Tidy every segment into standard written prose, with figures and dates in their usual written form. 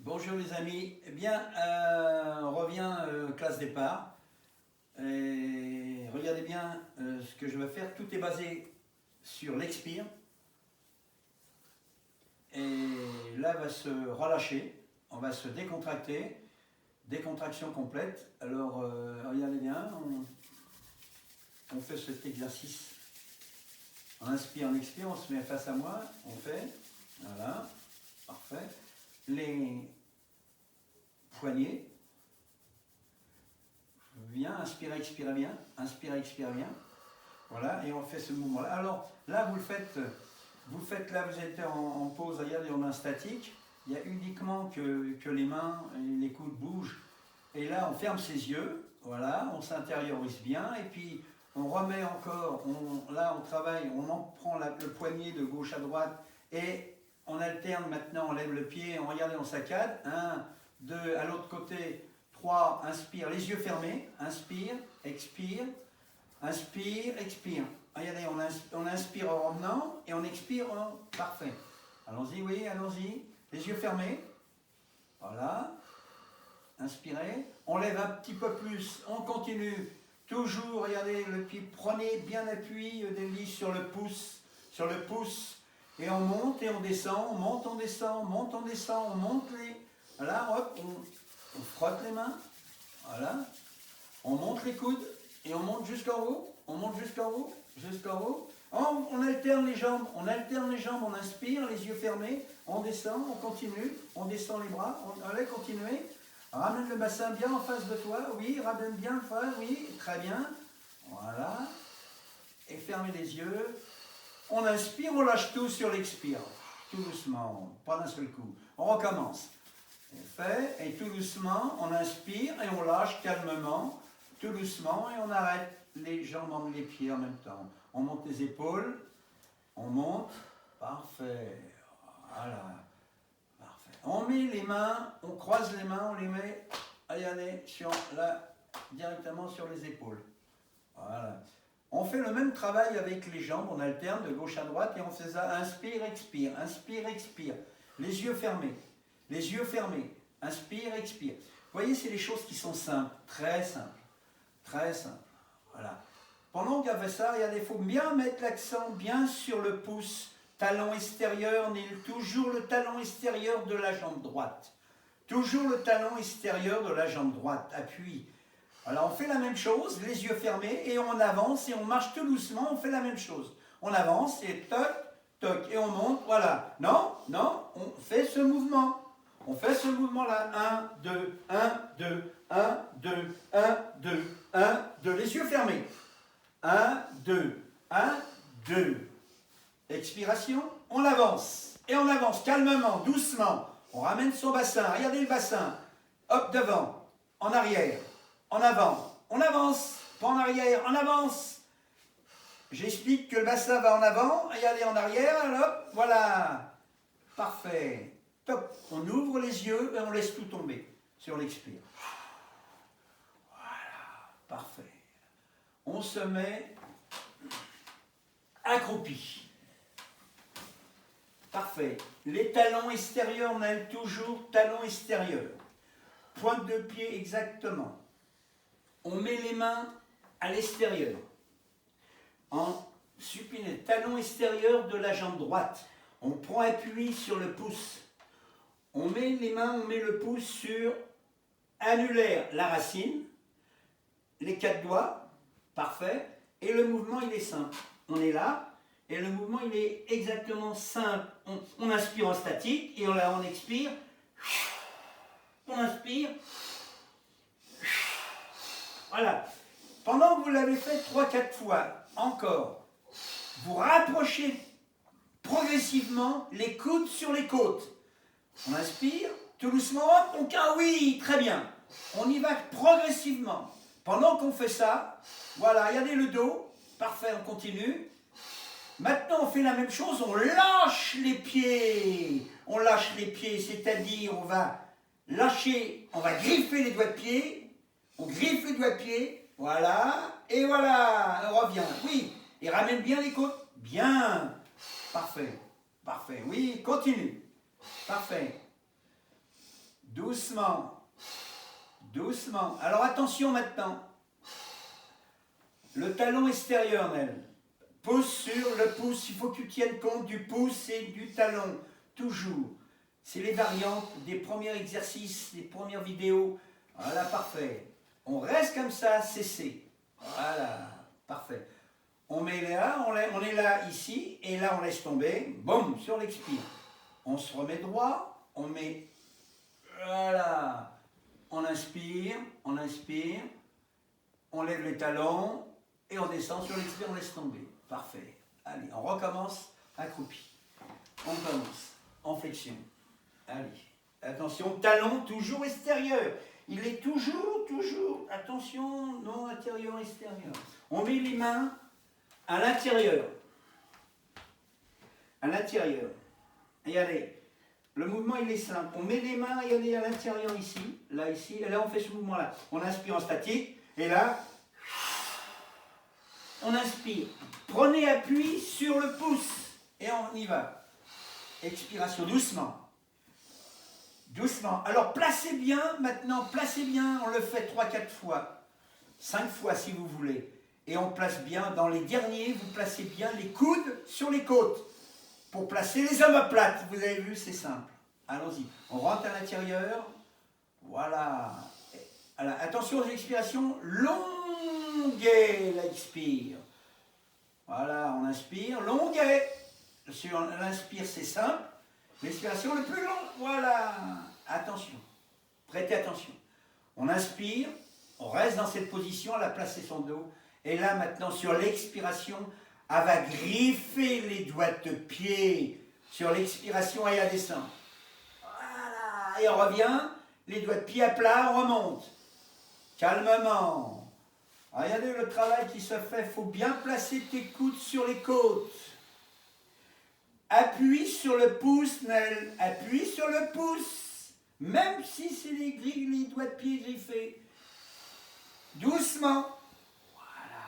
Bonjour les amis, eh bien on revient classe départ et regardez bien ce que je vais faire, tout est basé sur l'expire et là va se relâcher, on va se décontracter, décontraction complète. Alors regardez bien, on fait cet exercice, on inspire, on expire, on se met face à moi, on fait, voilà, parfait. Les poignets, bien, inspirez, expirez bien, inspirez, expirez bien, voilà, et on fait ce mouvement-là. Alors là, vous le faites là, vous êtes en pause, regardez, on est en statique, il y a uniquement que les mains et les coudes bougent, et là, on ferme ses yeux, voilà, on s'intériorise bien, et puis on remet encore, là, on travaille, on prend le poignet de gauche à droite, et on alterne maintenant, on lève le pied, on regarde, on saccade. 1, 2, à l'autre côté, 3, inspire, les yeux fermés, inspire, expire, expire. Regardez, on inspire en revenant et on expire en parfait. Allons-y, oui, allons-y. Les yeux fermés. Voilà. Inspirez. On lève un petit peu plus, on continue. Toujours, regardez, le pied, prenez bien appui des lis sur le pouce, et on monte et on descend, on monte, on descend, on monte, on descend, on monte les... Voilà, hop, on frotte les mains, voilà, on monte les coudes et on monte jusqu'en haut, on monte jusqu'en haut, jusqu'en haut. On alterne les jambes, on inspire, les yeux fermés, on descend, on continue, on descend les bras, allez, continuez. Ramène le bassin bien en face de toi, oui, ramène bien le face, oui, très bien, voilà, et fermez les yeux. On inspire, on lâche tout sur l'expire, tout doucement, pas d'un seul coup. On recommence. Fait, et tout doucement, on inspire et on lâche calmement, tout doucement, et on arrête les jambes, les pieds en même temps. On monte les épaules, on monte, parfait, voilà, parfait. On met les mains, on croise les mains, on les met, regardez, directement sur les épaules. Voilà. On fait le même travail avec les jambes, on alterne de gauche à droite et on fait ça, inspire, expire, les yeux fermés, inspire, expire. Vous voyez, c'est les choses qui sont simples, très simples, voilà. Pendant qu'on fait ça, il faut bien mettre l'accent bien sur le pouce, talon extérieur, toujours le talon extérieur de la jambe droite, appui. Alors on fait la même chose, les yeux fermés, et on avance et on marche tout doucement, on fait la même chose. On avance et toc, toc, et on monte, voilà. Non, on fait ce mouvement. On fait ce mouvement-là. 1, 2, 1, 2, 1, 2, 1, 2, 1, 2. Les yeux fermés. 1, 2, 1, 2. Expiration, on avance. Et on avance calmement, doucement. On ramène son bassin, regardez le bassin. Hop, devant, en arrière. En avant, on avance, pas en arrière, on avance. J'explique que le bassin va en avant, regardez en arrière, hop, voilà. Parfait. Top. On ouvre les yeux et on laisse tout tomber sur l'expire. Voilà. Parfait. On se met accroupi. Parfait. Les talons extérieurs, on a toujours talons extérieurs. Pointe de pied exactement. On met les mains à l'extérieur, en supiné, talon extérieur de la jambe droite. On prend appui sur le pouce. On met les mains, on met le pouce sur annulaire, la racine, les 4 doigts, parfait. Et le mouvement, il est simple. On est là, et le mouvement, il est exactement simple. On inspire en statique, et on expire. On inspire. Voilà. Pendant que vous l'avez fait 3-4 fois, encore, vous rapprochez progressivement les coudes sur les côtes. On inspire, tout doucement, hop, oui, très bien. On y va progressivement. Pendant qu'on fait ça, voilà, regardez le dos, parfait, on continue. Maintenant, on fait la même chose, on lâche les pieds. On lâche les pieds, c'est-à-dire on va lâcher, on va griffer les doigts de pied. On griffe les doigts de pied, voilà, et voilà, on revient, oui, et ramène bien les côtes, bien, parfait, oui, continue, parfait, doucement, doucement. Alors attention maintenant. Le talon extérieur, Nel. Pouce sur le pouce. Il faut que tu tiennes compte du pouce et du talon. Toujours. C'est les variantes des premiers exercices, des premières vidéos. Voilà, parfait. On reste comme ça, cessé. Voilà, parfait. On met là, on est là, ici, et là on laisse tomber. Boum, sur l'expire. On se remet droit, on met... Voilà. On inspire, on inspire. On lève les talons, et on descend sur l'expire, on laisse tomber. Parfait. Allez, on recommence accroupi. On commence en flexion. Allez, attention, talon toujours extérieur. Il est toujours, attention, non intérieur, extérieur. On met les mains à l'intérieur. À l'intérieur. Et allez, le mouvement il est simple. On met les mains, et allez à l'intérieur ici, et là on fait ce mouvement-là. On inspire en statique, et là, on inspire. Prenez appui sur le pouce, et on y va. Expiration, doucement. Doucement. Alors placez bien, maintenant, placez bien, on le fait 3-4 fois, 5 fois si vous voulez. Et on place bien, dans les derniers, vous placez bien les coudes sur les côtes. Pour placer les omoplates, vous avez vu, c'est simple. Allons-y. On rentre à l'intérieur. Voilà. Alors, attention aux expirations, longuez l'expire. Voilà, on inspire, longuez. Sur l'inspire, c'est simple. L'expiration le plus long, voilà. Attention, prêtez attention. On inspire, on reste dans cette position, elle a placé son dos. Et là, maintenant, sur l'expiration, elle va griffer les doigts de pied. Sur l'expiration, et elle descend. Voilà. Et on revient, les doigts de pied à plat, on remonte. Calmement. Regardez le travail qui se fait. Il faut bien placer tes coudes sur les côtes. Appuie sur le pouce, Nel. Appuie sur le pouce. Même si c'est les doigts de pied griffés. Doucement. Voilà.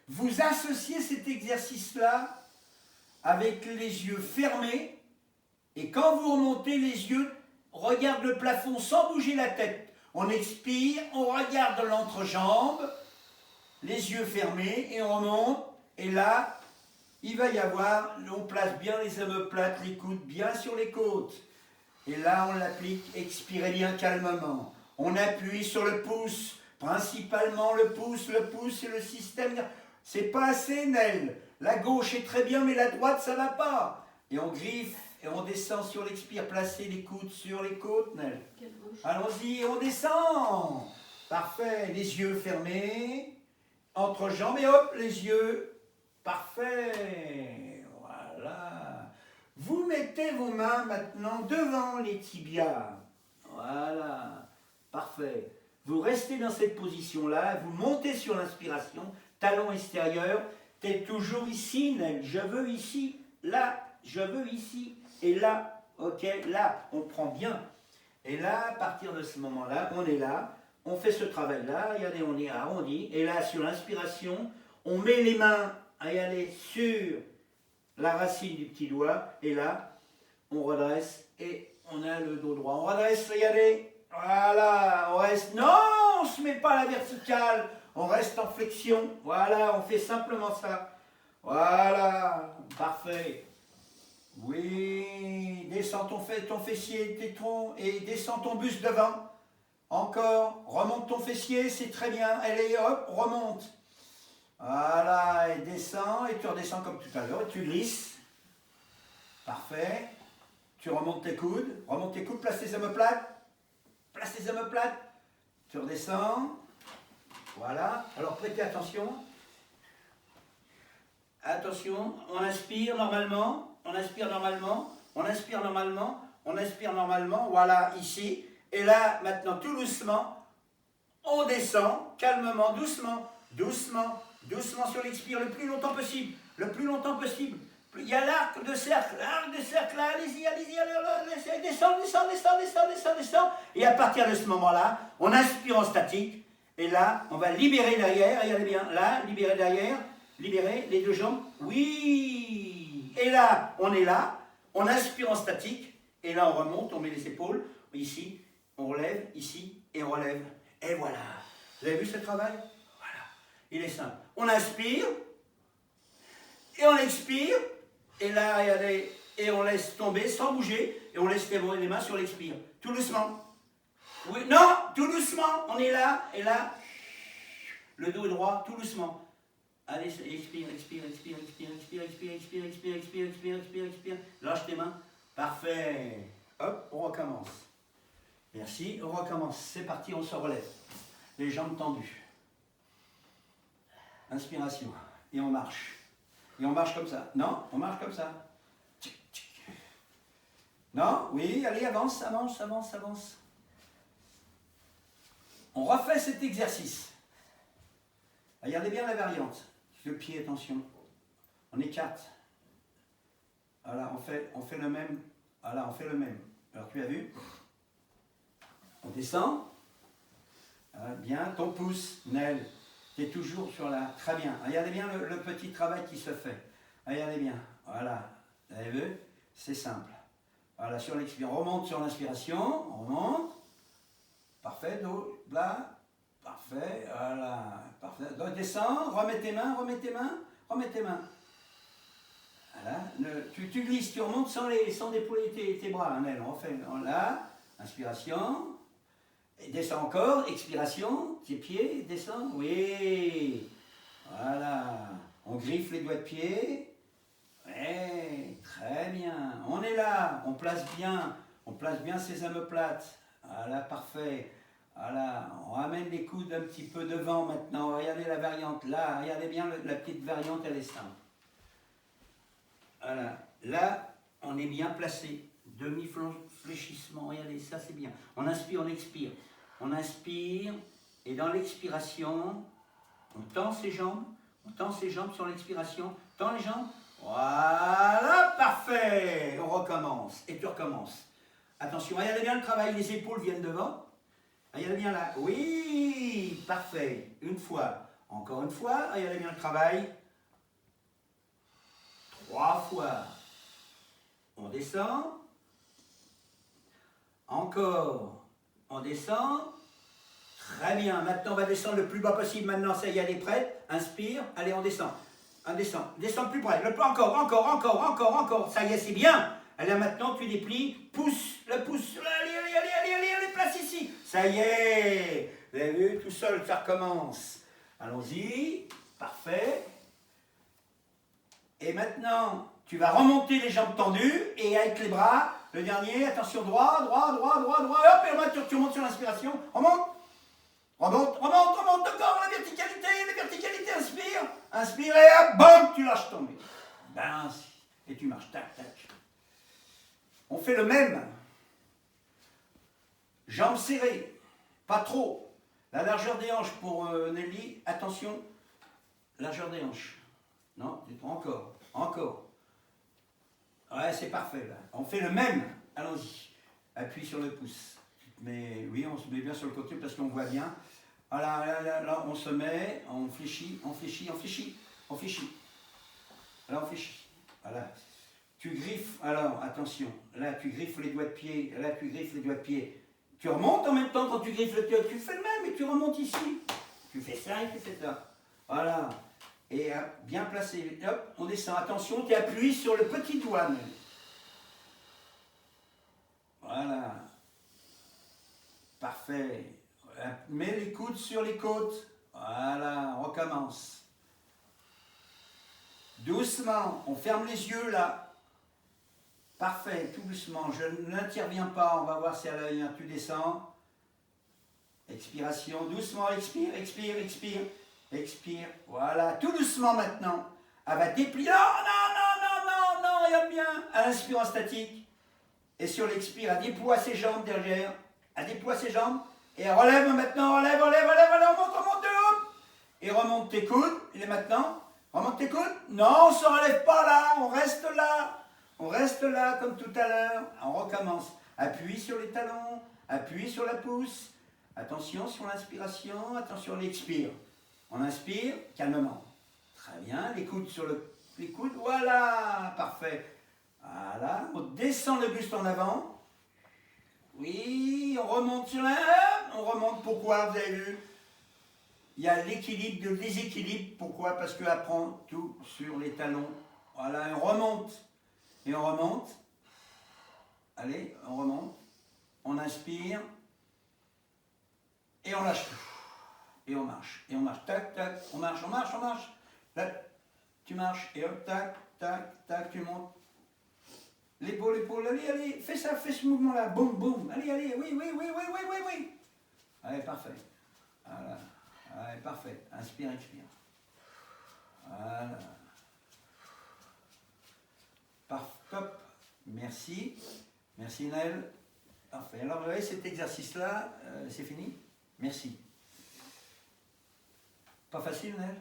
Vous associez cet exercice-là avec les yeux fermés. Et quand vous remontez, les yeux regardent le plafond sans bouger la tête. On expire, on regarde l'entrejambe, les yeux fermés, et on remonte. Et là, il va y avoir, on place bien les omoplates, les coudes bien sur les côtes. Et là, on l'applique, expirez bien calmement. On appuie sur le pouce, principalement le pouce c'est le système. C'est pas assez, Nel. La gauche est très bien, mais la droite, ça va pas. Et on griffe, et on descend sur l'expire. Placez les coudes sur les côtes, Nel. Allons-y, on descend. Parfait, les yeux fermés, entre jambes, et hop, les yeux. Parfait, voilà. Vous mettez vos mains maintenant devant les tibias. Voilà, parfait. Vous restez dans cette position-là, vous montez sur l'inspiration, talon extérieur, t'es toujours ici, Nel. Je veux ici, là, je veux ici, et là, ok, là, on prend bien. Et là, à partir de ce moment-là, on est là, on fait ce travail-là, regardez, on est arrondi, et là, sur l'inspiration, on met les mains à y aller sur la racine du petit doigt, et là, on redresse, et on a le dos droit. On redresse, regardez, voilà, on reste, non, on ne se met pas à la verticale, on reste en flexion, voilà, on fait simplement ça, voilà, parfait. Oui, descends ton fessier, tes troncs, et descends ton buste devant, encore, remonte ton fessier, c'est très bien, allez, hop, remonte. Voilà, et descends, et tu redescends comme tout à l'heure, et tu glisses. Parfait. Tu remontes tes coudes, place tes omoplates. Tu redescends. Voilà, alors prêtez attention. Attention, on inspire normalement, voilà, ici. Et là, maintenant, tout doucement, on descend, calmement, doucement sur l'expire, le plus longtemps possible. Il y a l'arc de cercle, là, allez-y, descends. Et à partir de ce moment-là, on inspire en statique, et là, on va libérer derrière, regardez bien, là, libérer derrière, libérer les deux jambes, oui. Et là, on est là, on inspire en statique, et là, on remonte, on met les épaules, ici, on relève, ici, et on relève. Et voilà. Vous avez vu ce travail? Voilà. Il est simple. On inspire, et on expire, et là, regardez, et on laisse tomber sans bouger, et on laisse les mains sur l'expire. Tout doucement. Oui, non, tout doucement. On est là, et là, le dos est droit, tout doucement. Allez, expire, expire, expire, expire, expire, expire, expire, expire, expire, expire, expire, expire. Lâche tes mains. Parfait. Hop, on recommence. Merci, on recommence. C'est parti, on se relève. Les jambes tendues. Inspiration. Et on marche. Et on marche comme ça. Non, on marche comme ça. Non, oui, allez, avance, avance, avance, avance. On refait cet exercice. Regardez bien la variante. Le pied, attention. On écarte. Voilà, on fait le même. Voilà, on fait le même. Alors, tu as vu? On descend. Voilà, bien, ton pouce, Nel. Tu es toujours sur la... Très bien. Regardez bien le petit travail qui se fait. Regardez bien. Voilà. Vous avez vu? C'est simple. Voilà, sur l'expiration. On remonte sur l'inspiration. On remonte. Parfait. Dos, là. Parfait. Voilà. Parfait. Donc, descends. Remets tes mains. Remets tes mains. Remets tes mains. Voilà. Tu glisses. Tu remontes sans déployer tes bras. Nel. On refait. Là. Inspiration. Et descends encore, expiration, tes pieds, descends, oui, voilà, on griffe les doigts de pied, oui, très bien, on est là, on place bien ses omoplates, voilà, parfait, voilà, on ramène les coudes un petit peu devant maintenant, regardez la variante, là, regardez bien la petite variante, elle est simple, voilà, là, on est bien placé, demi-fléchissement, regardez, ça c'est bien, on inspire, on expire. On inspire, et dans l'expiration, on tend ses jambes sur l'expiration, tend les jambes, voilà, parfait, on recommence, et tu recommences. Attention, regardez bien le travail, les épaules viennent devant, regardez bien là, oui, parfait, une fois, encore une fois, regardez bien le travail, 3 fois, on descend, encore, on descend, très bien, maintenant on va descendre le plus bas possible, maintenant ça y est, elle est prête, inspire, allez on descend, descend plus près, encore, ça y est c'est bien, allez maintenant tu déplies, pousse, allez, place ici, ça y est, vous avez vu, tout seul ça recommence, allons-y, parfait, et maintenant tu vas remonter les jambes tendues, et avec les bras, le dernier, attention, droit, hop, et tu remontes sur l'inspiration, remonte, encore, la verticalité, inspire, et hop, bam, tu lâches tomber. Ben, et tu marches, tac. On fait le même. Jambes serrées, pas trop. La largeur des hanches pour Nelly, attention, largeur des hanches. Non, encore. Ouais, c'est parfait là. On fait le même. Allons-y. Appuie sur le pouce. Mais oui, on se met bien sur le côté parce qu'on voit bien. Voilà, là, on se met, on fléchit. Là, on fléchit. Voilà. Tu griffes, alors, attention. Là, tu griffes les doigts de pied. Tu remontes en même temps quand tu griffes le pied. Tu fais le même et tu remontes ici. Tu fais ça et tu fais ça. Voilà. Et bien placé, hop, on descend, attention, tu appuies sur le petit doigt. Voilà. Parfait. Mets les coudes sur les côtes. Voilà, on recommence. Doucement, on ferme les yeux là. Parfait, tout doucement, je n'interviens pas, on va voir si à l'œil, tu descends. Expiration, doucement, expire. Expire, voilà, tout doucement maintenant. Elle va déplier. Non, regarde bien. Elle inspire en statique. Et sur l'expire, elle déploie ses jambes derrière. Et elle relève maintenant, relève, on remonte de haut. Et remonte tes coudes. Il est maintenant. Remonte tes coudes. Non, on ne se relève pas là, on reste là. On reste là comme tout à l'heure. On recommence. Appuie sur les talons, appuie sur la pouce. Attention sur l'inspiration, attention l'expire. On inspire calmement. Très bien, les coudes sur les coudes. Voilà, parfait. Voilà, on descend le buste en avant. Oui, on remonte sur la... On remonte, pourquoi, vous avez vu? Il y a l'équilibre, le déséquilibre. Pourquoi? Parce que apprend tout sur les talons. Voilà, on remonte. Et on remonte. Allez, on remonte. On inspire. Et on lâche tout. Et on marche. Et on marche. Tac, tac. On marche, on marche, on marche. Là, tu marches. Et hop, tac, tac, tac, tu montes. L'épaule, l'épaule. Allez, allez. Fais ça, fais ce mouvement-là. Boum, boum. Allez, allez. Oui, oui, oui, oui, oui, oui, oui. Allez, parfait. Voilà. Allez, parfait. Inspire, expire. Voilà. Top. Merci. Merci Naël. Parfait. Alors, vous voyez, cet exercice-là, c'est fini. Merci. Pas facile, Naël?